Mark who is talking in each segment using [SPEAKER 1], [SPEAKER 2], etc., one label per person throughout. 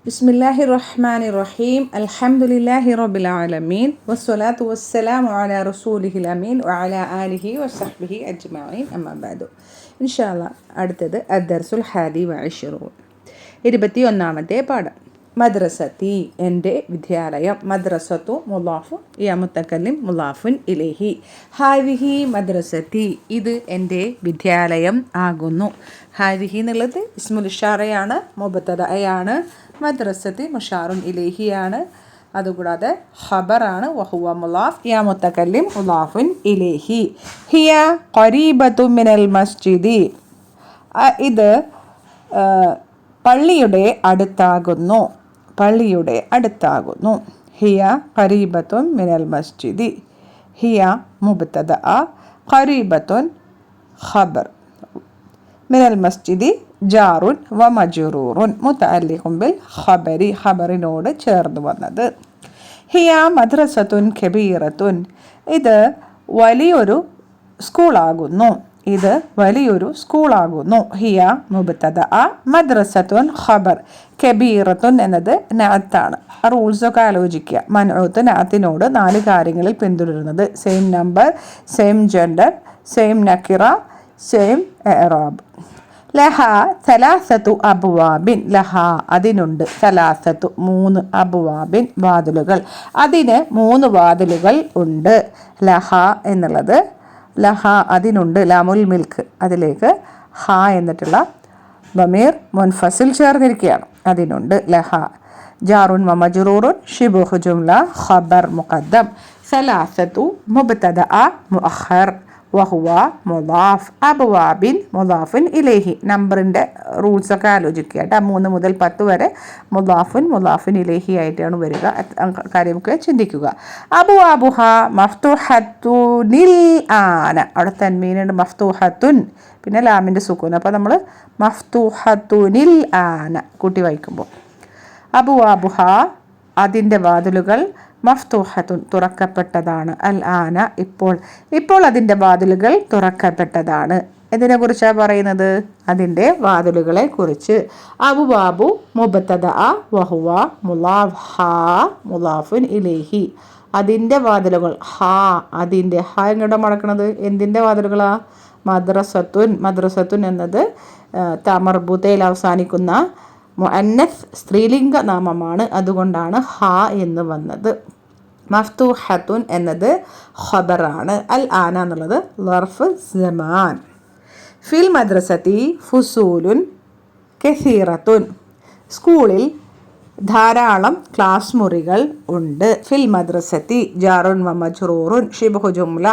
[SPEAKER 1] ബിസ്മില്ലാഹിർ റഹ്മാനിർ റഹീം അൽഹംദുലില്ലാഹി റബ്ബിൽ ആലമീൻ വസ്സലാത്തു വസ്സലാമു അലാ റസൂലിഹിൽ അമീൻ വഅലാ ആലിഹി വസഹ്ബിഹി അജ്മഈൻ അമ്മാ ബഅദു. ഇൻഷാ അല്ലാഹ് അടുത്തത് അദ്ദർസുൽ ഹാദി വഅശ്റൂൻ 21ാമത്തെ പാഠം. മദ്രസത്തി എൻ്റെ വിദ്യാലയം. മദ്രസത്തു മുളാഫു യാ മുത്തക്കല്ലിം മുളാഫുൻ ഇലൈഹി. ഹാദിഹി മദ്രസത്തി ഇത് എൻ്റെ വിദ്യാലയം ആകുന്നു. ഹാദിഹി എന്നുള്ളത് ഇസ്മുൽ ഇഷാറയാണ്, മുബത്തദഅയാണ്. മദ്രസത്തി മുഷാറുൻ ഇലൈഹിയാണ്. അതുകൂടാതെ ഖബറാണ്. വഹുവ മുളാഫ് യാ മുത്തക്കല്ലിം മുളാഫുൻ ഇലൈഹി. ഹിയ ഖരീബത്തു മിനൽ മസ്ജിദി ഇത് പള്ളിയുടെ അടുത്താകുന്നു. പള്ളിയുടെ അടുത്താകുന്നു. ഹിയ ഖരീബത്തുൻ മിനൽ മസ്ജിദി. ഹിയ മുബ്തദഅ ഖരീബത്തുൻ ഖബർ. മിനൽ മസ്ജിദി ജാറുൻ വ മജ്റൂറുൻ മുതഅല്ലിഖുൻ ബിൽ ഖബരി ഖബറിനോട് ചേർന്ന് വന്നത്. ഹിയ മദ്രസത്തുൻ കബീറത്തുൻ ഇത് വലിയൊരു സ്കൂളാകുന്നു. ഇത് വലിയൊരു സ്കൂളാകുന്നു. ഹിയ മുബ്തദഅ മദ്രസത്തുൻ ഖബർ. കബീറത്തുൻ എന്നത് നഅത്താണ്. റൂൾസൊക്കെ ആലോചിക്കുക. മൻഊത്ത് നഅത്തിനോട് 4 കാര്യങ്ങളിൽ പിന്തുടരുന്നത്: same number, same gender, same നക്കിറ, സെയിം ഇറാബ്. ലഹ സലാസത്തു അബ്വാബിൻ. ലഹ അതിനുണ്ട്. സലാസത്തു 3 അബ്വാബിൻ വാതിലുകൾ. അതിന് 3 വാതിലുകൾ ഉണ്ട്. ലഹ എന്നുള്ളത് ലഹ അതിനുണ്ട്. ലാമുൽ മിൽക്ക് അതിലേക്ക് ഹ എന്നിട്ടുള്ള ബമീർ മുൻഫസിൽ ചേർന്നിരിക്കുകയാണ്. അതിനുണ്ട്. ലഹ ജാറുൻ വ മജ്റൂറുൻ ശിബുഹു ജുംല ഖബർ മുഖദ്ദം. സലാസത്തു മുബ്തദഅ മുഅഖർ വഹുവ മുളാഫ് അബ്വാബിൻ മുളാഫുൻ ഇലൈഹി. നമ്പറിൻ്റെ റൂൾസൊക്കെ ആലോചിക്കുക കേട്ടോ. 3 മുതൽ 10 വരെ മുളാഫുൻ മുളാഫുൻ ഇലൈഹി ആയിട്ടാണ് വരിക. കാര്യമൊക്കെ ചിന്തിക്കുക. അബ്വാബുഹ മഫ്തൂഹത്തുനിൽ ആന. അവിടെ തൻവീനുണ്ട്. മഫ്തൂഹത്തുൻ പിന്നെ ലാമിൻ്റെ സുക്കൂൻ. അപ്പോൾ നമ്മൾ മഫ്തൂഹത്തുനിൽ ആന കൂട്ടി വായിക്കുമ്പോൾ അബ്വാബുഹ അതിൻ്റെ വാതിലുകൾ മഫ്തൂഹത്തുൻ തുറക്കപ്പെട്ടതാണ്. അൽ ആന ഇപ്പോൾ അതിൻ്റെ വാതിലുകൾ തുറക്കപ്പെട്ടതാണ്. ഇതിനെക്കുറിച്ചാണ് പറയുന്നത്? അതിൻ്റെ വാതിലുകളെ കുറിച്ച്. അബ്വാബു മുബ്തദഅ വഹുവ മുളാഫ് ഹാ മുളാഫുൻ ഇലൈഹി. അതിൻ്റെ വാതിലുകൾ ഹാ അതിൻ്റെ ഹാ എങ്ങോട്ടാണ് മടക്കണത്? എന്തിൻ്റെ വാതിലുകളാ? മദ്രസത്തുൻ. മദ്രസത്തുൻ എന്നത് തമർബുതയിൽ അവസാനിക്കുന്ന മുഅന്നസ് സ്ത്രീലിംഗ നാമമാണ്. അതുകൊണ്ടാണ് ഹ എന്ന് വന്നത്. മഫ്തൂഹത്തുൻ എന്നത് ഖബറാണ്. അൽ ആന എന്നുള്ളത് ലർഫ് സമാൻ. ഫിൽ മദ്രസത്തി ഫുസൂലുൻ കസീറത്തുൻ സ്കൂളിൽ ധാരാളം ക്ലാസ് മുറികൾ ഉണ്ട്. ഫിൽ മദ്രസത്തി ജാറുൻ വ മജ്റൂറുൻ ശിബ്ഹു ജുംല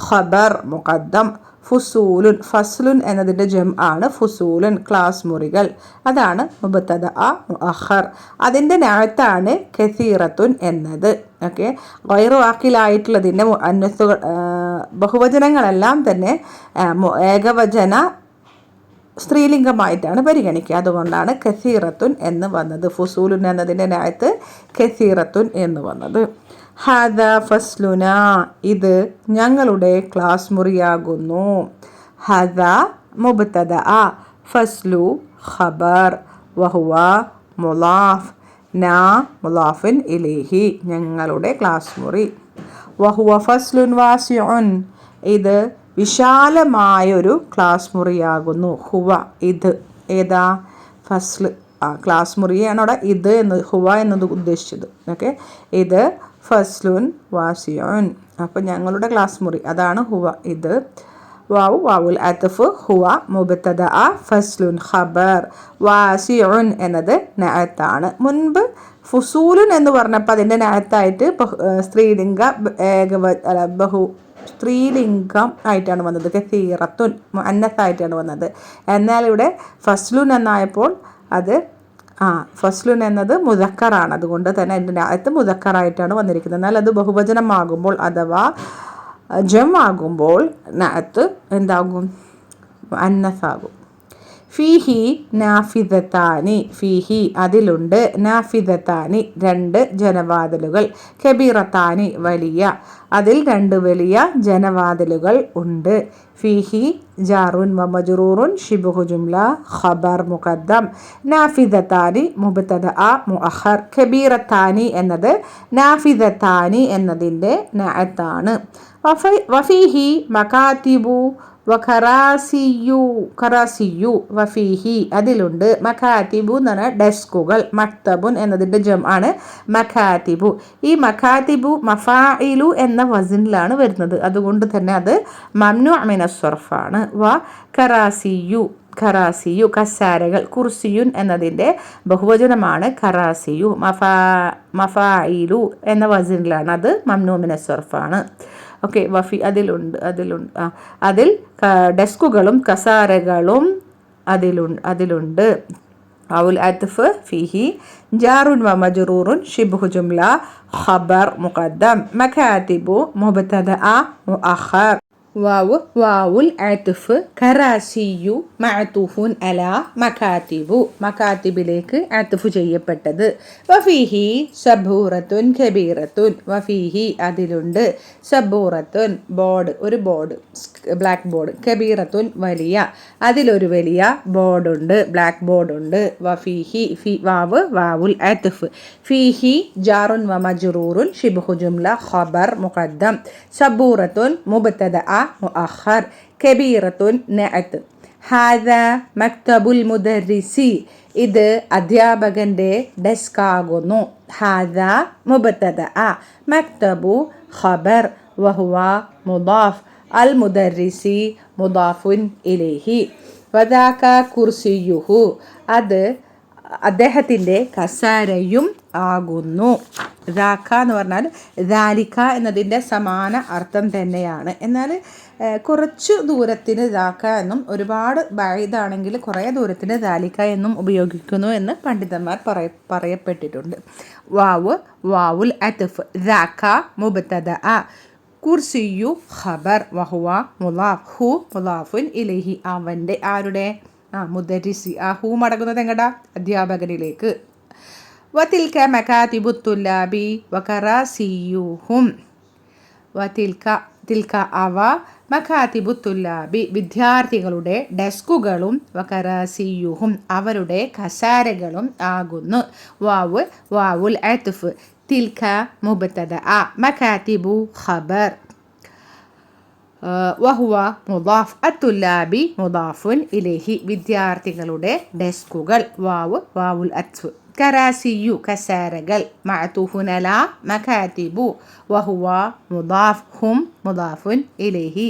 [SPEAKER 1] ഖബർ മുഖദ്ദം. ഫുസൂലുൻ ഫസ്ലുൻ എന്നതിൻ്റെ ജം ആണ് ഫുസൂലുൻ ക്ലാസ് മുറികൾ. അതാണ് മുബ്തദഅ മുഅഖർ. അതിൻ്റെ നഅത്താണ് കസീറത്തുൻ എന്നത്. ഓക്കെ. ഗൈറു ആക്കിലായിട്ടുള്ളതിൻ്റെ മുഅന്നസുകൾ ബഹുവചനങ്ങളെല്ലാം തന്നെ ഏകവചന സ്ത്രീലിംഗമായിട്ടാണ് പരിഗണിക്കുക. അതുകൊണ്ടാണ് കസീറത്തുൻ എന്ന് വന്നത്. ഫുസൂലുൻ എന്നതിൻ്റെ നഅത്ത് കസീറത്തുൻ എന്ന് വന്നത്. ഹാദ ഫസ്ലുന ഇത് ഞങ്ങളുടെ ക്ലാസ് മുറിയാകുന്നു. ഹാദ മുബ്തദഅ ഫസ്ലു ഖബർ വഹുവ മുളാഫ് നാ മുളാഫുൻ ഇലൈഹി ഞങ്ങളുടെ ക്ലാസ് മുറി. വഹുവ ഫസ്ലുൻ വാസിഉൻ ഇത് വിശാലമായൊരു ക്ലാസ് മുറിയാകുന്നു. ഹുവ ഇത് ഏതാ? ഫസ്ല് ക്ലാസ് മുറിയാണ് അവിടെ ഇത് എന്ന് ഹുവ എന്നത് ഉദ്ദേശിച്ചത്. ഓക്കെ. ഇത് ഫസ്ലുൻ വാസിഉൻ അപ്പോൾ ഞങ്ങളുടെ ക്ലാസ് മുറി അതാണ് ഹുവ ഇത്. വാവു വാവുൽ അത്ഫ് ഹുവ മുബ്തദഅ ഫസ്ലുൻ ഖബർ. വാസിഉൻ എന്നത് നഅത്താണ്. മുൻപ് ഫുസൂലുൻ എന്ന് പറഞ്ഞപ്പോൾ അതിൻ്റെ നഅത്തായിട്ട് സ്ത്രീലിംഗ സ്ത്രീലിംഗം ആയിട്ടാണ് വന്നത്. കസീറത്തുൻ മുഅന്നസായിട്ടാണ് വന്നത്. എന്നാൽ ഇവിടെ ഫസ്ലുൻ എന്നായപ്പോൾ അത് ഫസ്ലുൻ എന്നത് മുദക്കറാണ്. അതുകൊണ്ട് തന്നെ അതിൻ്റെ നഅത്ത് മുദക്കറായിട്ടാണ് വന്നിരിക്കുന്നത്. എന്നാൽ അത് ബഹുവചനമാകുമ്പോൾ അഥവാ ജം ആകുമ്പോൾ നഅത്ത് എന്താകും? മുഅന്നസാകും. ഫീഹി നാഫിദത്താനി, ഫീഹി അതിലുണ്ട്, നാഫിദത്താനി രണ്ട് ജനവാതിലുകൾ, കബീറത്താനി വലിയ, അതിൽ രണ്ട് വലിയ ജനവാതിലുകൾ ഉണ്ട്. ഫീഹി ജാറുൻ വ മജ്റൂറുൻ ശിബ്ഹു ജുംല ഖബർ മുഖദ്ദം, നാഫിദത്താനി മുബ്തദഅ മുഅഖർ. കബീറത്താനി എന്നത് നാഫിദത്താനി എന്നതിൻ്റെ നഅത്താണ്. വഫീഹി മകാതിബു വഖറാസിയു, ഖറാസിയു വഫീഹി അതിലുണ്ട്, മഖാതിബു എന്ന് പറഞ്ഞാൽ ഡെസ്കുകൾ, മക്തബുൻ എന്നതിൻ്റെ ആണ് മഖാതിബു. ഈ മഖാതിബു മഫാഇലു എന്ന വസനിലാണ് വരുന്നത്, അതുകൊണ്ട് തന്നെ അത് മംനു മിനസ് സർഫാണ്. വ ഖറാസിയു, ഖറാസിയു കസാരകൾ, കുർസിയുൻ എന്നതിൻ്റെ ബഹുവചനമാണ് ഖറാസിയു, മഫാഇലു എന്ന വസനിലാണ്, അത് മംനു മിനസ് സർഫാണ്. ഓക്കെ, വഫി അതിലുണ്ട്, അതിൽ ഡെസ്കുകളും കസാരകളും അതിലുണ്ട്. ഔൽ അത്ഫ് ഫീഹി ജാറുൻ വ മജ്റൂറുൻ ശിബ്ഹു ജുംല ഖബർ മുഖദ്ദം, മകാതിബു മുബ്തദഅ മുഅഖർ. വാവ് വാവുൽ അത്ഫ്, ഖറാസിയു മഅതൂഫുൻ അലാ മകാതിബു, മകാതിബിലേക്ക് അത്ഫ് ചെയ്യപ്പെട്ടത്. വഫീഹി സബൂറത്തുൻ കബീറത്തുൻ, വഫീഹി അതിലുണ്ട്, സബൂറത്തുൻ ബോർഡ്, ഒരു ബോർഡ്, ബ്ലാക്ക് ബോർഡ്, കബീറത്തുൻ വലിയ, അതിലൊരു വലിയ ബോർഡുണ്ട്, ബ്ലാക്ക് ബോർഡുണ്ട്. വഫീഹി വാവ് വാവുൽ അത്ഫ്, ഫീഹി ജാറുൻ വ മജ്റൂറുൻ ശിബ്ഹു ജുംല ഖബർ മുഖദ്ദം, സബൂറത്തുൻ മുബ്തദഅ മുഅഖർ, കബീറത്തുൻ നഅത്ത്. ഹാദാ മക്തബുൽ മുദർരിസി, ഇത് അധ്യാപകൻ്റെ ഡെസ്ക് ആകുന്നു. ഹാദാ മുബ്തദഅ, മക്തബു ഖബർ, വഹുവ മുദാഫ്, അൽ മുദർരിസി മുദാഫുൻ ഇലൈഹി. വദാക കുർസിയുഹു, അത് അദ്ദേഹത്തിൻ്റെ കസാരയും ആകുന്നു. ദാക്ക എന്ന് പറഞ്ഞാൽ ദാലിക്ക എന്നതിൻ്റെ സമാന അർത്ഥം തന്നെയാണ്. എന്നാൽ കുറച്ച് ദൂരത്തിന് ദാക്ക എന്നും ഒരുപാട് ബൈദാണെങ്കിൽ കുറേ ദൂരത്തിന് ദാലിക്ക എന്നും ഉപയോഗിക്കുന്നു എന്ന് പണ്ഡിതന്മാർ പറയപ്പെട്ടിട്ടുണ്ട്. വാവ് വാവുൽ അത്ഫ്, ദാക്ക മുബ്തദഅ, കുർസിയു ഖബർ, വഹുവ മുളാഫ്, ഹു മുളാഫുൻ ഇലൈഹി അവൻ്റെ, ആരുടെ, മുദരിസി, ആ ഹൂ മടങ്ങുന്നത് എങ്ങടാ, അധ്യാപകനിലേക്ക്. വതിൽക മകാതിബു തുല്ലാബി വഖറാസിയുഹും, തിൽക അവ, മകാതിബു തുല്ലാബി വിദ്യാർത്ഥികളുടെ ഡെസ്കുകളും, വഖറാസിയുഹും അവരുടെ കസാരകളും ആകുന്നു. വാവ് വാവുൽ അത്ഫ്, തിൽക മുബ്തദഅ, മകാതിബു ഖബർ, വഹുവ മുദാഫ്, അത്തുല്ലാബി മുദാഫുൻ ഇലൈഹി വിദ്യാർത്ഥികളുടെ ഡെസ്കുകൾ. വാവ് വാവുൽ അത്ഫ്, കറാസിയു കസാരകൾ, മഅതൂഫുൻ അലാ മകാതിബു, വഹുവ മുദാഫ്, ഹും മുദാഫുൻ ഇലൈഹി.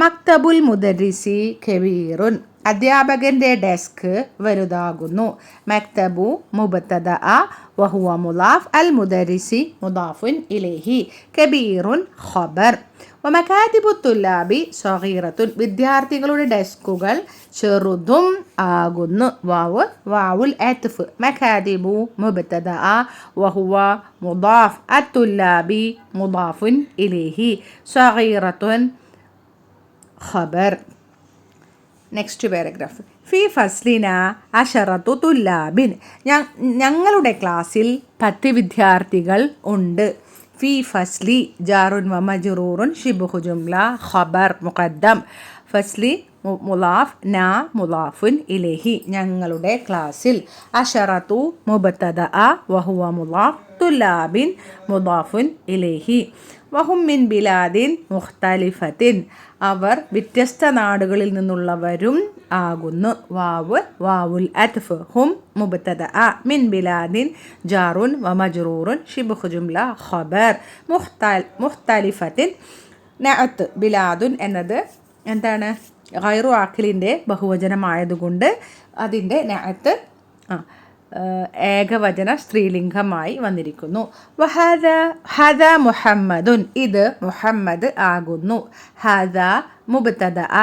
[SPEAKER 1] മക്തബുൽ മുദർരിസി കബീറുൻ, അധ്യാപകൻ്റെ ഡെസ്ക് വലുതാകുന്നു. മക്തബു മുബ്തദഅ വഹുവ മുദാഫ്, അൽ മുദർരിസി മുദാഫുൻ ഇലൈഹി, കബീറുൻ ഖബർ. വമകാതിബു തുല്ലാബി സഗീറത്തുൻ, വിദ്യാർത്ഥികളുടെ ഡെസ്കുകൾ ചെറുതും ആകുന്നു. വാവ് വാവുൽ അത്ഫ്, മകാതിബു മുബ്തദഅ വഹുവ മുദാഫ്, അത്തുല്ലാബി മുദാഫുൻ ഇലൈഹി, സഗീറത്തുൻ ഖബർ. Next paragraph. ഫി ഫസ്ലിന അശറത്തു തുല്ലാബിൻ, ഞങ്ങളുടെ ക്ലാസ്സിൽ 10 വിദ്യാർത്ഥികൾ ഉണ്ട്. ഫി ഫസ്ലി ജാറുൻ വ മജ്റൂറുൻ ശിബ്ഹു ജുംല ഖബർ മുഖദ്ദം, ഫസ്ലി മുലാഫ്, നാ മുലാഫുൻ ഇലൈഹി ഞങ്ങളുടെ ക്ലാസ്സിൽ. അശറത്തു മുബ്തദഅ വഹുവ മുലാഫ്, തുല്ലാബിൻ മുദാഫുൻ ഇലൈഹി. വഹും മിൻ ബിലാദിൻ മുഖ്തലിഫത്തിൻ, അവർ വ്യത്യസ്ത നാടുകളിൽ നിന്നുള്ളവരും ആകുന്നു. വാവ് വാവുൽ അത്ഫ്, ഹും മുബ്തദഅ, മിൻ ബിലാദിൻ ജാറുൻ വ മജ്റൂറുൻ ശിബ്ഹു ജുംല ഖബർ, മുഖ്തലിഫത്തിൻ നഅത്ത്. ബിലാദുൻ എന്നത് എന്താണ്, ഗൈറു ആഖിലിൻ്റെ ബഹുവചനമായതുകൊണ്ട് അതിൻ്റെ നഅത്ത് ഏകവചന സ്ത്രീലിംഗമായി വന്നിരിക്കുന്നു. ഹദ മുഹമ്മദുൻ, ഇത് മുഹമ്മദ് ആകുന്നു. ഹദ മുബ്തദഅ,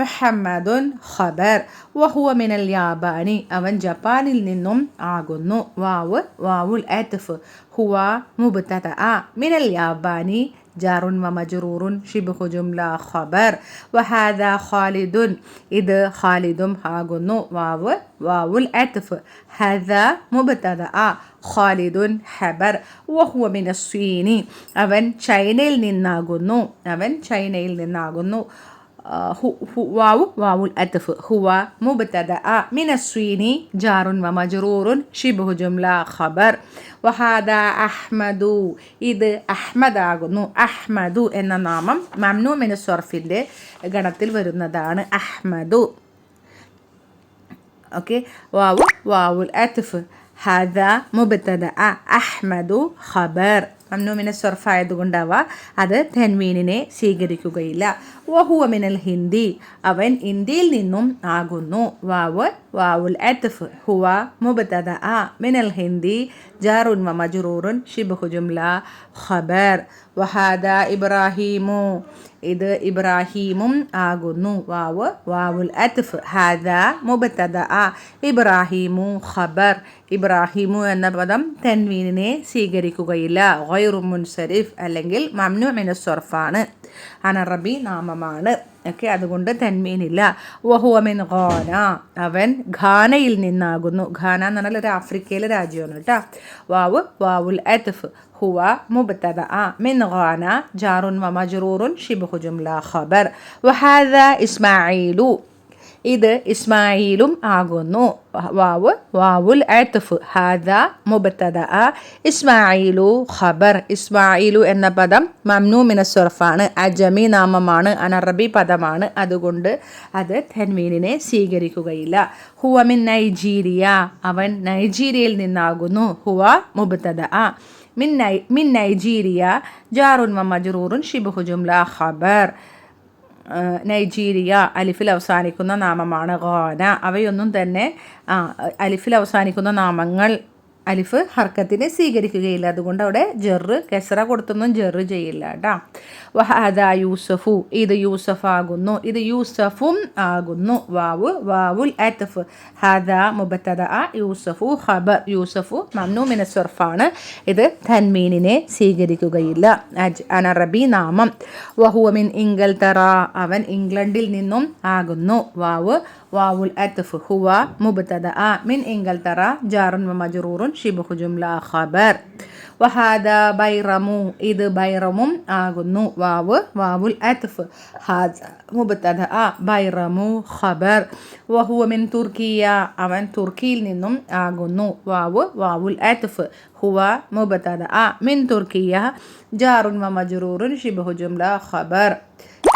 [SPEAKER 1] മുഹമ്മദുൻ ഖബർ. വഹുവ മിനൽ യാബാനി, അവൻ ജപ്പാനിൽ നിന്നും ആകുന്നു. വാവ് വാവുൽ അത്ഫ്, ഹുവ മുബ്തദഅ, മിനൽ യാബാനി ജാറുൻ വ മജ്റൂറുൻ ഷിബ്ഹു ജുംല ഖബർ. വഹാദ ഖാലിദുൻ ഇത് ഖാലിദും ആകുന്നു. വാവുൽ അത്ഫ്. ഹദ മുബ്തദഅ ഖാലിദുൻ ഖബർ. വഹുവ മിനസ് സ്വീനി അവൻ ചൈനയിൽ നിന്നാകുന്നു. വാവുൽ അത്ഫ്. ഹുവ മുബ്തദഅ മിനസ് സ്വീനി ജാറുൻ വ മജ്റൂറുൻ ഷിബ്ഹു ജുംല ഖബർ. വഹാദ അഹ്മദു ഇത് അഹ്മദാകുന്നു. അഹ്മദു എന്ന നാമം മംനൂ മിനസ് സർഫിൻ്റെ ഗണത്തിൽ വരുന്നതാണ്. അഹ്മദു. ഓക്കെ. വാവുൽ അത്ഫ്. ഹദ മുബ്തദഅ അഹ്മദു ഖബർ. മംനൂ മിനസ് സർഫ് ആയതുകൊണ്ടാവ അത് തൻവീനിനെ സ്വീകരിക്കുകയില്ല. വഹുവ മിനൽ ഹിന്ദി അവൻ ഇന്ത്യയിൽ നിന്നും ആകുന്നു. വാവുൽ അത്ഫ്. ഹുവ മുബ്തദഅ മിനൽ ഹിന്ദി ജാറുൻ വ മജ്റൂറുൻ ഷിബ്ഹു ജുംല ഖബർ. വഹാദ ഇബ്രാഹിമു ഇത് ഇബ്രാഹിമും ആകുന്നു. വാവുൽ അത്ഫ്. ഹാദ മുബ്തദഅ ഇബ്രാഹിമു ഖബർ. ഇബ്രാഹിമു എന്ന പദം തൻവീനിനെ സ്വീകരിക്കുകയില്ല. ഗൈറു മുൻസരിഫ് അല്ലെങ്കിൽ മംനൂ മിനസ് സർഫാണ്. അനറബി നാമമാണ്. ഓക്കെ. അതുകൊണ്ട് തൻവീനില്ല. വഹുവ മിൻ ഘാന അവൻ ഘാനയിൽ നിന്നാകുന്നു. ഘാന എന്ന് പറഞ്ഞാൽ ഒരു ആഫ്രിക്കയിലെ രാജ്യമാണ് കേട്ടോ. വാവുൽ അത്ഫ്. ഹുവ മുബ്തദഅ മിൻ ഘാന ജാറുൻ വ മജ്റൂറുൻ ഷിബ്ഹു ജുംല ഖബർ. വഹാദ ഇസ്മാഈലു ഇത് ഇസ്മായിലും ആകുന്നു. വാവുൽ അത്ഫ്. ഹാദ മുബ്തദഅ ഇസ്മായിലു ഖബർ. ഇസ്മായിലു എന്ന പദം മംനൂ മിനസ് സർഫാണ്. അജമി നാമമാണ്. അനറബി പദമാണ്. അതുകൊണ്ട് അത് തൻവീനിനെ സ്വീകരിക്കുകയില്ല. ഹുവ മിൻ നൈജീരിയ അവൻ നൈജീരിയയിൽ നിന്നാകുന്നു. ഹുവ മുബ്തദഅ മിൻ നൈജീരിയ ജാറുൻ വ മജ്റൂറുൻ ഷിബ്ഹു ജുംല ഖബർ. നൈജീരിയ അലിഫിൽ അവസാനിക്കുന്ന നാമമാണ്. ഘാന അവയൊന്നും തന്നെ അലിഫിൽ അവസാനിക്കുന്ന നാമങ്ങൾ അലിഫ് ഹർക്കത്തിനെ സ്വീകരിക്കുകയില്ല. അതുകൊണ്ട് അവിടെ ജെറ് കെസറ കൊടുത്തൊന്നും ജെറ് ചെയ്യില്ല കേട്ടോ. വഹാദ യൂസഫു ഇത് യൂസഫ് ആകുന്നു. ഇത് യൂസഫും ആകുന്നു. വാവുൽ അത്ഫ്. ഹാദ മുബ്തദഅ യൂസഫു ഖബർ. യൂസഫു മംനൂ മിനസ് സർഫാണ്. ഇത് തൻവീനിനെ സ്വീകരിക്കുകയില്ല. അനറബി നാമം. വഹുവ മിൻ ഇംഗൽതറ അവൻ ഇംഗ്ലണ്ടിൽ നിന്നും ആകുന്നു. വാവുൽ അത്ഫ്. ഹുവ മുബ്തദഅ മിൻ ഇംഗൽതറ ജാറുൻ വ മജ്റൂറുൻ ഷിബ്ഹു ജുംല ഖബർ. വഹാദ ബൈറമു ഇത് ബൈറമും ആകുന്നു. വാവുൽ അത്ഫ്. ഹാദ മുബ്തദഅ ബൈറമു ഖബർ. വഹുവ മിൻ തുർക്കിയ അവൻ തുർക്കിയിൽ നിന്നും ആകുന്നു. വാവുൽ അത്ഫ്. ഹുവ മുബ്തദഅ മിൻ തുർക്കിയ ജാറുൻ വ മജ്റൂറുൻ ഷിബ്ഹു ജുംല ഖബർ.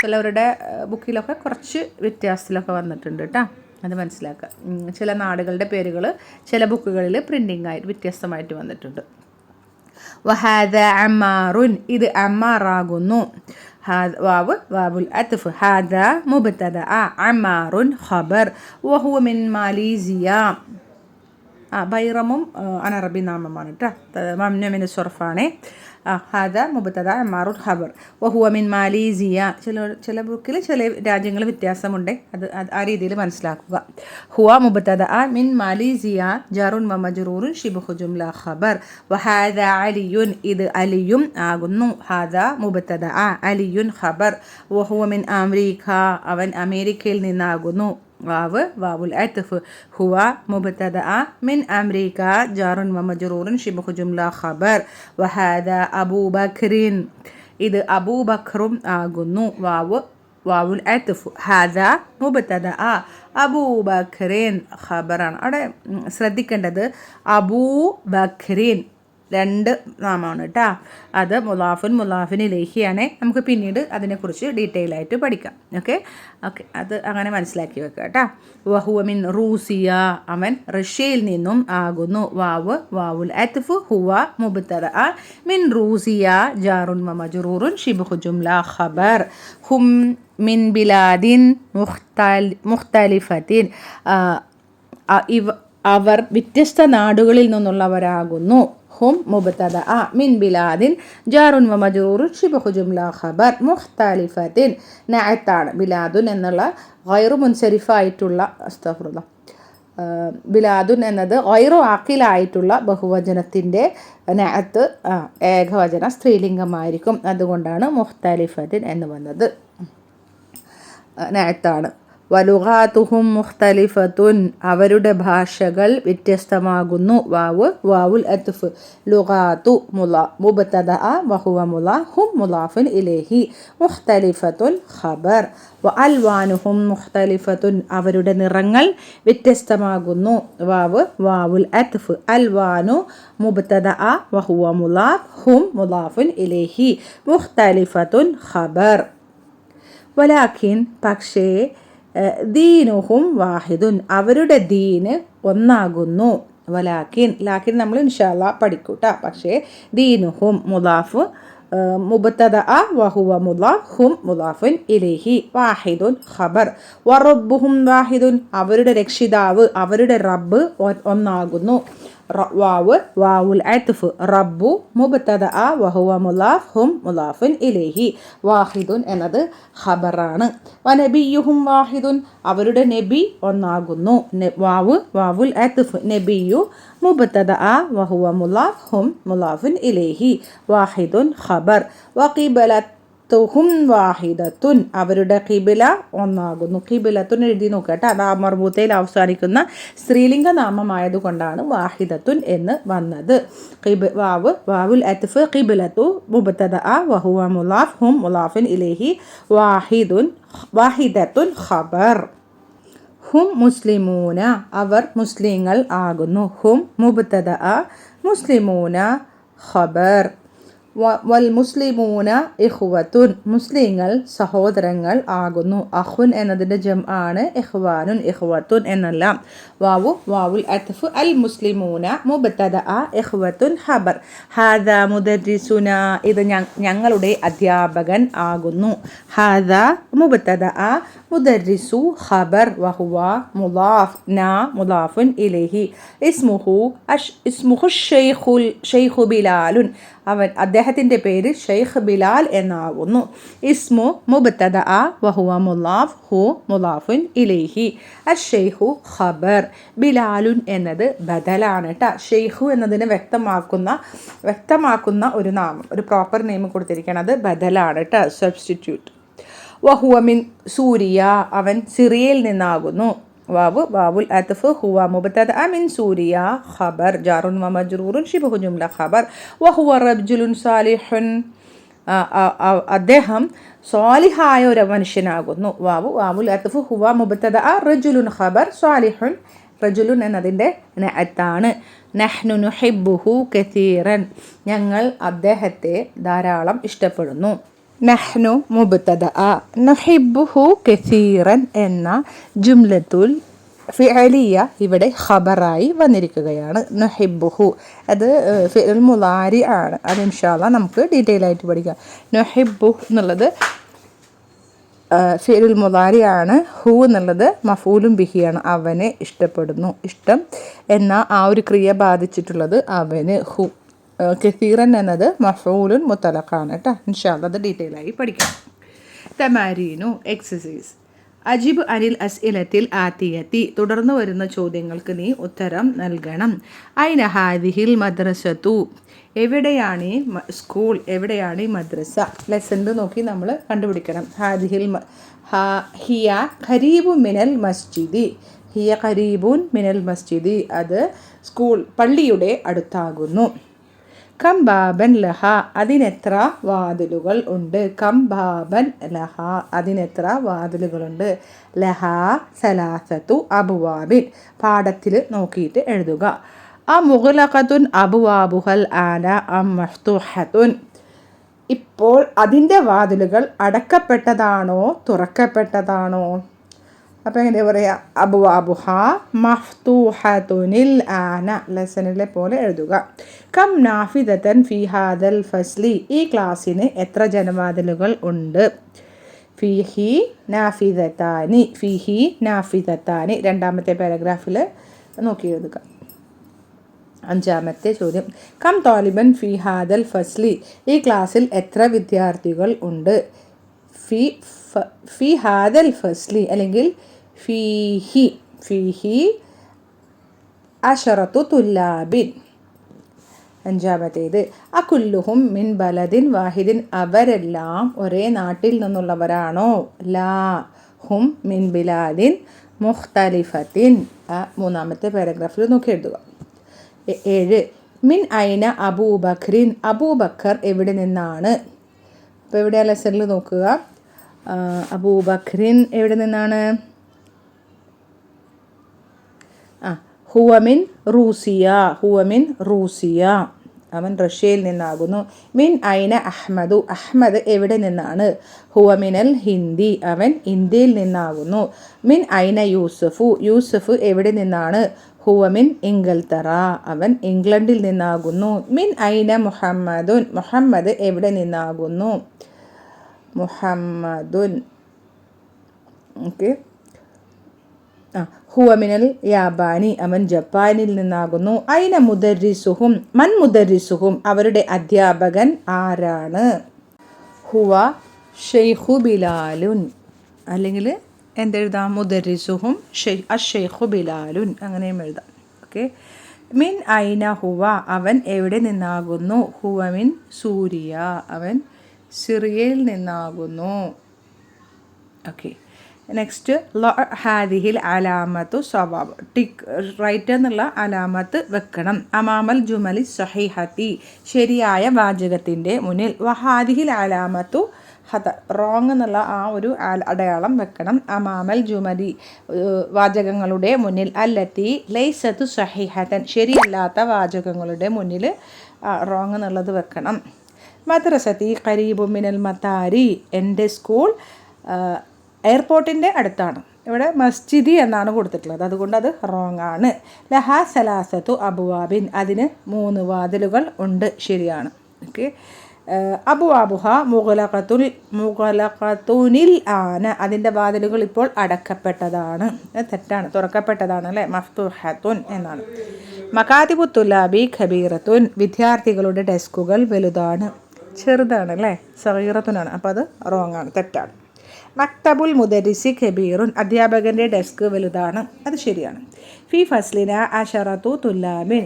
[SPEAKER 1] ചിലവരുടെ ബുക്കിലൊക്കെ കുറച്ച് വ്യത്യാസത്തിലൊക്കെ വന്നിട്ടുണ്ട് കേട്ടോ. അത് മനസ്സിലാക്കുക. ചില നാടുകളുടെ പേരുകൾ ചില ബുക്കുകളിൽ പ്രിൻറ്റിംഗ് ആയിട്ട് വ്യത്യസ്തമായിട്ട് വന്നിട്ടുണ്ട്. വഹാദ അമ്മാറുൻ ഇത് അമ്മാറാകുന്നു. വാവുൽ അത്ഫ്. ഹാദ മുബ്തദഅ അമ്മാറുൻ ഖബർ. വഹുവ മിൻ മലേസിയ ബൈറമും അനറബി നാമമാണ് കേട്ടോ. മംനൂ മിനസ് സർഫാണ്. ഹാദ മുബ്തദഅ അമ്മാറുൻ ഖബർ. വഹുവ മിൻ മലേസിയ ചില ബുക്കിൽ ചില രാജ്യങ്ങൾ വ്യത്യാസമുണ്ട്. അത് ആ രീതിയിൽ മനസ്സിലാക്കുക. ഹുവ മുബ്തദഅ മിൻ മലേസിയ ജാറുൻ വ മജ്റൂറുൻ ഷിബ്ഹു ജുംല ഖബർ. വഹാദ അലിയുൻ ഇത് അലിയും ആകുന്നു. ഹാദ മുബ്തദഅ അലിയുൻ ഖബർ. വഹുവ മിൻ അമേരിക്ക അവൻ അമേരിക്കയിൽ നിന്നാകുന്നു. വാവുൽ അത്ഫ്. ഹുവ മുബ്തദഅ മിൻ അമേരിക്ക ജാറുൻ വ മജ്റൂറുൻ ഷിബ്ഹു ജുംല ഖബർ. വഹാദ അബൂബക്രിൻ ഇത് അബൂബക്റും ആകുന്നു. വാവുൽ അത്ഫ്. ഹാദ മുബ്തദഅ അബൂബക്രിൻ ഖബറാണ്. അവിടെ ശ്രദ്ധിക്കേണ്ടത് അബൂബക്രിൻ രണ്ട് നാമമാണ് കേട്ടോ. അത് മുലാഫിൻ ഇലൈഹിയാണ്. നമുക്ക് പിന്നീട് അതിനെക്കുറിച്ച് ഡീറ്റെയിൽ ആയിട്ട് പഠിക്കാം. ഓക്കെ. അത് അങ്ങനെ മനസ്സിലാക്കി വെക്കുക കേട്ടോ. വഹുവ മിൻ റൂസിയ അവൻ റഷ്യയിൽ നിന്നും ആകുന്നു. വാവുൽ അത്ഫ്. ഹുവ മുബ്തദഅ മിൻ റൂസിയ ജാറുൻ വ മജ്റൂറുൻ ഷിബ്ഹു ജുംല ഖബർ. ഹും മിൻ ബിലാദിൻ മുഖ്തലിഫത്തിൻ അവർ വ്യത്യസ്ത നാടുകളിൽ നിന്നുള്ളവരാകുന്നു. ഹും മുബ്തദഅ മിൻ ബിലാദിൻ ജാറുൻ വ മജ്റൂറുൻ ഷിബ്ഹു ജുംല ഖബർ മുഖ്തലിഫത്തിൻ നഅത്താണ്. ബിലാദുൻ എന്നുള്ള ഗൈറു മുൻസരിഫായിട്ടുള്ള അസ്തഗ്ഫിറുല്ലാഹ് ബിലാദുൻ എന്നത് ഗൈറു ആക്കിലായിട്ടുള്ള ബഹുവചനത്തിൻ്റെ നഅത്ത് ഏകവചന സ്ത്രീലിംഗമായിരിക്കും. അതുകൊണ്ടാണ് മുഖ്തലിഫത്തിൻ എന്ന് വന്നത്. നഅത്താണ്. വലുഗാതുഹും മുഖ്തലിഫത്തുൻ അവരുടെ ഭാഷകൾ വ്യത്യസ്തമാകുന്നു. വാവുൽ അത്ഫ്. ലുഗാതു മുബ്തദഅ വഹുവ മുളാഫ് ഹും മുളാഫുൻ ഇലൈഹി. മുഖ്തലിഫത്തുൻ ഖബർ. വഅൽവാനുഹും മുഖ്തലിഫത്തുൻ അവരുടെ നിറങ്ങൾ വ്യത്യസ്തമാകുന്നു. വാവുൽ അത്ഫ്. അൽവാനു മുബ്തദഅ വഹുവ മുളാഫ് ഹും മുളാഫുൻ ഇലൈഹി. മുഖ്തലിഫത്തുൻ ഖബർ. വലാകിൻ പക്ഷേ ദീനുഹും വാഹിദുൻ അവരുടെ ദീന് ഒന്നാകുന്നു. ലാക്കിൻ നമ്മൾ ഇൻഷാ അല്ലാഹ് പഠിക്കൂട്ടാ. പക്ഷേ ദീനുഹും മുളാഫ് മുബ്തദഅ വഹുവ മുളാഫ് ഹും മുളാഫുൻ ഇലൈഹി. വാഹിദുൻ ഖബർ. വറബ്ബുഹും വാഹിദുൻ അവരുടെ രക്ഷിതാവ് അവരുടെ റബ്ബ് ഒന്നാകുന്നു. വാവുൽ അത്ഫ്. റബ്ബു മുബ്തദഅ വഹുവ മുളാഫ് ഹും മുളാഫുൻ ഇലൈഹി. വാഹിദുൻ എന്നത് ഖബറാണ്. വനബിയ്യുഹും വാഹിദുൻ അവരുടെ നബി ഒന്നാകുന്നു. വാവുൽ അത്ഫ്. നബിയു മുബ്തദഅ വഹുവ മുളാഫ് ഹും മുളാഫുൻ ഇലൈഹി. വാഹിദുൻ ഖബർ. വഖിബലത്തുഹും വാഹിദത്തുൻ അവരുടെ ഖിബില ഒന്നാകുന്നു. ഖിബിലത്തുൻ എഴുതി നോക്കട്ടെ. അത് മർബൂത്തയിൽ അവസാനിക്കുന്ന സ്ത്രീലിംഗ നാമമായതുകൊണ്ടാണ് വാഹിദത്തുൻ എന്ന് വന്നത്. വാവുൽ അത്ഫ്. ഖിബിലത്തു മുബ്തദഅ വഹുവ മുളാഫ് ഹും മുളാഫുൻ ഇലൈഹി. വാഹിദത്തുൻ ഖബർ. ഹും മുസ്ലിമൂന അവർ മുസ്ലിങ്ങൾ ആകുന്നു. ഹും മുബ്തദഅ മുസ്ലിമൂന ഖബർ. വൽ മുസ്ലിമൂന ഇഖ്വത്തുൻ മുസ്ലിങ്ങൾ സഹോദരങ്ങൾ ആകുന്നു. അഖുൻ എന്നതിൻ്റെ ജം ആണ് ഇഖ്വാനുൻ ഇഖ്വത്തുൻ എന്നെല്ലാം. വാവുൽ അത്ഫ്. അൽ മുസ്ലിമൂന മുബ്തദഅ ഇഖ്വത്തുൻ ഖബർ. ഹാദാ മുദർരിസുന ഇത് ഞങ്ങളുടെ അധ്യാപകൻ ആകുന്നു. ഹാദാ മുബ്തദഅ മുദർരിസു ഖബർ വഹുവ മുളാഫ് മുളാഫുൻ ഇലൈഹി. ഇസ്മുഹു ഷെയ്ഖു ബിലാലുൻ അദ്ദേഹത്തിൻ്റെ പേര് ഷെയ്ഖ് ബിലാൽ എന്നാകുന്നു. ഇസ്മു മുബ്തദഅ വഹുവ മുളാഫ് ഹു മുളാഫുൻ ഇലൈഹി. അഷ്ഷെയ്ഖു ഖബർ. ബിലാലുൻ എന്നത് ബദലാണ് കേട്ടോ. ഷെയ്ഖു എന്നതിനെ വ്യക്തമാക്കുന്ന ഒരു നാമം ഒരു പ്രോപ്പർ നെയിം കൊടുത്തിരിക്കണം. അത് ബദലാണ് കേട്ടോ. സബ്സ്റ്റിറ്റ്യൂട്ട്. വഹുവ മിൻ സൂരിയ അവൻ സിറിയയിൽ നിന്നാകുന്നു. വാവുൽ അത്ഫ്. ഹുവ മുബ്തദഅ മിൻ സൂരിയ ഖബർ ജാറുൻ വ മജ്റൂറുൻ ശിബ്ഹു ജുംല ഖബർ. വഹുവ റജുലുൻ സാലിഹുൻ അദ്ദേഹം സ്വാലിഹായ ഒരു മനുഷ്യനാകുന്നു. വാവുൽ അത്ഫ്. ഹുവ മുബ്തദഅ റജുലുൻ ഖബർ സ്വാലിഹുൻ റജുലുൻ എന്നതിൻ്റെ നഅത്താണ്. നഹ്നു നുഹിബ്ബുഹു കസീറൻ ഞങ്ങൾ അദ്ദേഹത്തെ ധാരാളം ഇഷ്ടപ്പെടുന്നു. നഹ്നു മുബ്തദഅ നുഹിബ്ബുഹു കസീറൻ എന്ന ജുംലത്തുൽ ഫിഅലിയ ഇവിടെ ഖബറായി വന്നിരിക്കുകയാണ്. നുഹിബ്ബുഹു അത് ഫിഅൽ മുളാരി ആണ്. അത് ഇൻഷാ അല്ലാഹ് നമുക്ക് ഡീറ്റെയിൽ ആയിട്ട് പഠിക്കാം. നുഹിബ്ബു എന്നുള്ളത് ഫിഅൽ മുളാരി ആണ്. ഹു എന്നുള്ളത് മഫൂലും ബിഹിയാണ്. അവനെ ഇഷ്ടപ്പെടുന്നു. ഇഷ്ടം എന്ന ആ ഒരു ക്രിയ ബാധിച്ചിട്ടുള്ളത് അവന്. ഹു. കസീറൻ എന്നത് മഫൂലുൻ മുത്തലഖാണ് കേട്ടോ. ഇൻഷാ അല്ലാഹ് അത് ഡീറ്റെയിൽ ആയി പഠിക്കാം. തമാരീനു എക്സസൈസ്. അജിബ് അനിൽ അസ്ഇലത്തിൽ ആത്തിയത്തി തുടർന്ന് വരുന്ന ചോദ്യങ്ങൾക്ക് നീ ഉത്തരം നൽകണം. ഐന ഹാദിഹിൽ മദ്രസത്തു എവിടെയാണ് ഈ സ്കൂൾ എവിടെയാണ് ഈ മദ്രസ. ലെസണിൽ നോക്കി നമ്മൾ കണ്ടുപിടിക്കണം. ഹാദിഹിൽ ഹിയ ഖരീബു മിനൽ മസ്ജിദി. ഹിയ ഖരീബുൻ മിനൽ മസ്ജിദി അത് സ്കൂൾ പള്ളിയുടെ അടുത്താകുന്നു. കം ബാബൻ ലഹ അതിനെത്ര വാതിലുകൾ ഉണ്ട്. കം ബാബൻ ലഹ അതിനെത്ര വാതിലുകളുണ്ട്. ലഹ സലാസത്തു അബുവാബിൻ പാഠത്തിൽ നോക്കിയിട്ട് എഴുതുക. മുഗ്ലഖത്തുൻ അബുവാബുഹൽ ആന മഫ്തൂഹത്തുൻ ഇപ്പോൾ അതിൻ്റെ വാതിലുകൾ അടക്കപ്പെട്ടതാണോ തുറക്കപ്പെട്ടതാണോ. അപ്പോൾ എങ്ങനെ പറയുക. അബുവാബുഹ മഫ്തൂഹത്തുനിൽ ആന ലെസണിലെ പോലെ എഴുതുക. കം നാഫിദത്തൻ ഫി ഹാദൽ ഫസ്ലി ഈ ക്ലാസ്സിന് എത്ര ജനവാതിലുകൾ ഉണ്ട്. ഫിഹി നാഫിദത്താനി രണ്ടാമത്തെ പാരഗ്രാഫിൽ നോക്കി എഴുതുക. അഞ്ചാമത്തെ ചോദ്യം. കം താലിബൻ ഫി ഹാദൽ ഫസ്ലി ഈ ക്ലാസ്സിൽ എത്ര വിദ്യാർത്ഥികൾ ഉണ്ട്. ഫി ഹാദൽ ഫസ്ലി അല്ലെങ്കിൽ ഫീഹി അശറത്തു തുല്ലാബിൻ. അഞ്ചാമത്തേത് അകുല്ലുഹും മിൻ ബലദിൻ വാഹിദിൻ, അവരെല്ലാം ഒരേ നാട്ടിൽ നിന്നുള്ളവരാണോ? ലാ ഹും മിൻ ബിലാദിൻ മുഖ്തലിഫത്തിൻ. മൂന്നാമത്തെ പാരഗ്രാഫിൽ നോക്കി എഴുതുക. 7 മിൻ ഐന അബൂബക്രിൻ, അബൂബക്കർ എവിടെ നിന്നാണ്? അപ്പോൾ എവിടെ ലെസണിൽ നോക്കുക. അബൂബക്രിൻ എവിടെ നിന്നാണ്? ഹുവമിൻ റൂസിയ, ഹുവമിൻ റൂസിയ, അവൻ റഷ്യയിൽ നിന്നാകുന്നു. മിൻ ഐന അഹ്മദു, അഹ്മദ് എവിടെ നിന്നാണ്? ഹുവമിനൽ ഹിന്ദി, അവൻ ഇന്ത്യയിൽ നിന്നാകുന്നു. മിൻ ഐന യൂസഫു, യൂസഫ് എവിടെ നിന്നാണ്? ഹുവമിൻ ഇംഗൽത്തറ, അവൻ ഇംഗ്ലണ്ടിൽ നിന്നാകുന്നു. മിൻ ഐന മുഹമ്മദുൻ, മുഹമ്മദ് എവിടെ നിന്നാകുന്നു? മുഹമ്മദുൻ ഓക്കെ. ഹുവമിനൽ യാബാനി, അവൻ ജപ്പാനിൽ നിന്നാകുന്നു. ഐന മുദരിസുഹും, മൻ മുദരിസുഹും, അവരുടെ അധ്യാപകൻ ആരാണ്? ഹുവ ഷെയ്ഖു ബിലാലുൻ, അല്ലെങ്കിൽ എന്തെഴുതാം? മുദരിസുഹും അഷെയ്ഖു ബിലാലുൻ, അങ്ങനെയും എഴുതാം. ഓക്കെ. മിൻ ഐന ഹുവ, അവൻ എവിടെ നിന്നാകുന്നു? ഹുവ മിൻ സൂരിയ, അവൻ സിറിയയിൽ നിന്നാകുന്നു. ഓക്കെ. നെക്സ്റ്റ് ഹാദിഹിൽ അലാമത്തു സവാബ്, ടിക്ക് റൈറ്റ് എന്നുള്ള അലാമത്ത് വെക്കണം. അമാമൽ ജുമലി സഹിഹത്തി, ശരിയായ വാചകത്തിൻ്റെ മുന്നിൽ. വഹാദിഹിൽ അലാമത്തു ഹത, റോങ് എന്നുള്ള ആ ഒരു അടയാളം വെക്കണം. അമാമൽ ജുമലി, വാചകങ്ങളുടെ മുന്നിൽ. അല്ലത്തി ലൈസത്തു സഹിഹത്തൻ, ശരിയല്ലാത്ത വാചകങ്ങളുടെ മുന്നിൽ റോങ് എന്നുള്ളത് വെക്കണം. മദ്രസത്തി ഖരീബു മിനൽ മത്താരി, എൻ്റെ സ്കൂൾ എയർപോർട്ടിൻ്റെ അടുത്താണ്. ഇവിടെ മസ്ജിദി എന്നാണ് കൊടുത്തിട്ടുള്ളത്, അതുകൊണ്ട് അത് റോങ് ആണ്. ലഹ സലാസത്തു അബുവാബിൻ, അതിന് 3 വാതിലുകൾ ഉണ്ട്, ശരിയാണ്. ഓക്കെ. അബുവാബുഹ മുഗലഖത്തുനിൽ ആന, അതിൻ്റെ വാതിലുകൾ ഇപ്പോൾ അടക്കപ്പെട്ടതാണ്. തെറ്റാണ്, തുറക്കപ്പെട്ടതാണ് അല്ലേ. മഫ്തുഹത്തുൻ എന്നാണ്. മകാതിബു തുലാബി ഖബീറത്തുൻ, വിദ്യാർത്ഥികളുടെ ഡെസ്കുകൾ വലുതാണ്. ചെറുതാണ് അല്ലേ, സഗീറത്തുനാണ്, അപ്പോൾ അത് റോങ് ആണ്, തെറ്റാണ്. മക്തബുൽ മുദരിസി ഖബീറുൻ, അധ്യാപകൻ്റെ ഡെസ്ക് വലുതാണ്, അത് ശരിയാണ്. ഫി ഫസ്ലിന അഷറത്തു തുല്ലാബിൻ,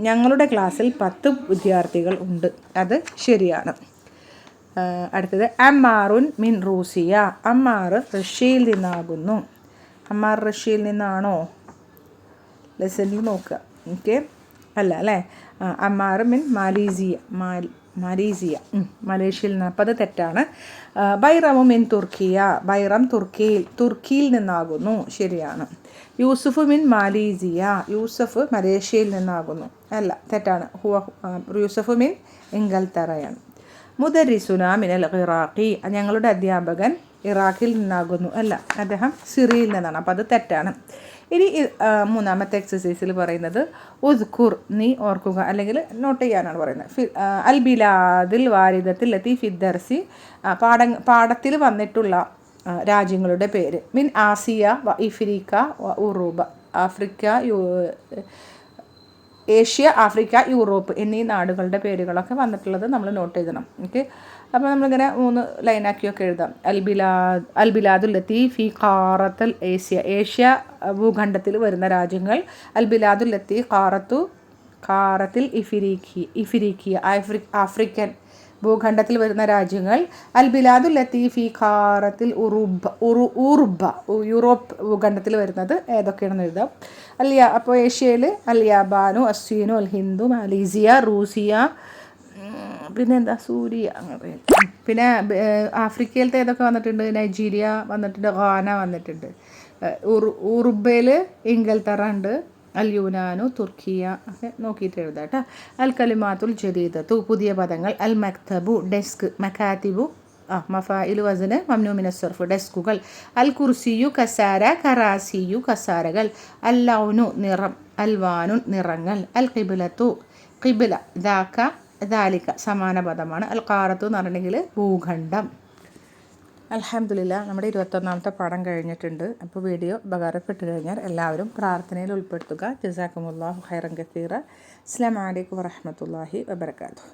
[SPEAKER 1] ഞങ്ങളുടെ ക്ലാസ്സിൽ 10 വിദ്യാർത്ഥികൾ ഉണ്ട്, അത് ശരിയാണ്. അടുത്തത് അമ്മാറുൻ മിൻ റൂസിയ, അമ്മാർ റഷ്യയിൽ നിന്നാകുന്നു. അമ്മാർ റഷ്യയിൽ നിന്നാണോ? ലെസണിൽ നോക്കുക. ഓക്കെ, അല്ല അല്ലേ. അമ്മാർ മിൻ മാലീസിയ, മലേഷ്യയിൽ നിന്ന്, അപ്പോൾ അത് തെറ്റാണ്. ബൈറമു മിൻ തുർക്കിയ, ബൈറം തുർക്കിയിൽ നിന്നാകുന്നു, ശരിയാണ്. യൂസുഫ് മിൻ മാലീസിയ, യൂസഫ് മലേഷ്യയിൽ നിന്നാകുന്നു, അല്ല, തെറ്റാണ്. യൂസഫ് മിൻ ഇംഗൽത്തറയാണ്. മുദരിസുന മിനൽ ഇറാഖി, ഞങ്ങളുടെ അധ്യാപകൻ ഇറാഖിൽ നിന്നാകുന്നു, അല്ല, അദ്ദേഹം സിറിയയിൽ നിന്നാണ്, അപ്പോൾ അത് തെറ്റാണ്. ഇനി മൂന്നാമത്തെ എക്സസൈസിൽ പറയുന്നത് ഉദ്കുർ, നീ ഓർക്കുക, അല്ലെങ്കിൽ നോട്ട് ചെയ്യാനാണ് പറയുന്നത്. അൽ ബിലാദിൽ വാരിദത്തിൽ ലത്തി ഫിദ്ദർസി, പാഠത്തിൽ വന്നിട്ടുള്ള രാജ്യങ്ങളുടെ പേര്. മിൻ ആസിയ വ ഇഫ്രിക്ക വ ഉറൂബ, ഏഷ്യ, ആഫ്രിക്ക, യൂറോപ്പ് എന്നീ നാടുകളുടെ പേരുകളൊക്കെ വന്നിട്ടുള്ളത് നമ്മൾ നോട്ട് ചെയ്യണം. ഓക്കെ. അപ്പോൾ നമ്മളിങ്ങനെ 3 ലൈനാക്കിയൊക്കെ എഴുതാം. അൽ ബിലാദുൽ ലത്തി ഫി ഖാറത്തുൽ ഏഷ്യ ഭൂഖണ്ഡത്തിൽ വരുന്ന രാജ്യങ്ങൾ. അൽ ബിലാദുൽ ലത്തി ഖാറത്തിൽ ഇഫ്രിക്കിയ, ആഫ്രിക്കൻ ഭൂഖണ്ഡത്തിൽ വരുന്ന രാജ്യങ്ങൾ. അൽ ബിലാദുൽ ലത്തി ഫി ഖാറത്തിൽ ഉറുബ, യൂറോപ്പ് ഭൂഖണ്ഡത്തിൽ വരുന്നത് ഏതൊക്കെയാണെന്ന് എഴുതാം. അപ്പോൾ ഏഷ്യയിൽ അൽ യാബാനു, അസ്വീനു, അൽ ഹിന്ദു, മലേസിയ, റൂസിയ, പിന്നെ എന്താ സൂരിയ, അങ്ങനെ. പിന്നെ ആഫ്രിക്കയിലത്തെ ഏതൊക്കെ വന്നിട്ടുണ്ട്? നൈജീരിയ വന്നിട്ടുണ്ട്, ഘാന വന്നിട്ടുണ്ട്. ഉറുബയിൽ ഇംഗൽത്തറ ഉണ്ട്, അൽ യുനാനു, തുർക്കിയ ഒക്കെ നോക്കിയിട്ട് എഴുതാം കേട്ടോ. അൽ കലിമാത്തുൽ ജദീദത്തു, പുതിയ പദങ്ങൾ. അൽ മക്തബു, ഡെസ്ക്. മക്കാത്തിബു മഫായിലു വസന് മംനൂ മിന സർഫ്, ഡെസ്കുകൾ. അൽ കുർസിയു കസാര, കറാസിയു കസാരകൾ. അൽ ലൗനു, നിറം. അൽവാനുൻ, നിറങ്ങൾ. അൽ ഖിബ്ലത്തു, ഖിബ്ല, ദാക്ക, ദാലിക സമാന പദമാണ്. അൽ ഖാറത്തു എന്ന് പറഞ്ഞിട്ടുണ്ടെങ്കിൽ ഭൂഖണ്ഡം. അൽഹംദുലില്ലാ, നമ്മുടെ 21ാമത്തെ പാഠം കഴിഞ്ഞിട്ടുണ്ട്. അപ്പോൾ വീഡിയോ ഉപകാരപ്പെട്ട് കഴിഞ്ഞാൽ എല്ലാവരും പ്രാർത്ഥനയിൽ ഉൾപ്പെടുത്തുക. ജസാക്കുമുല്ലാഹു ഖൈറൻ കസീറ. അസ്സലാമു അലൈക്കും വറഹ്മത്തുള്ളാഹി വബറകാതുഹു.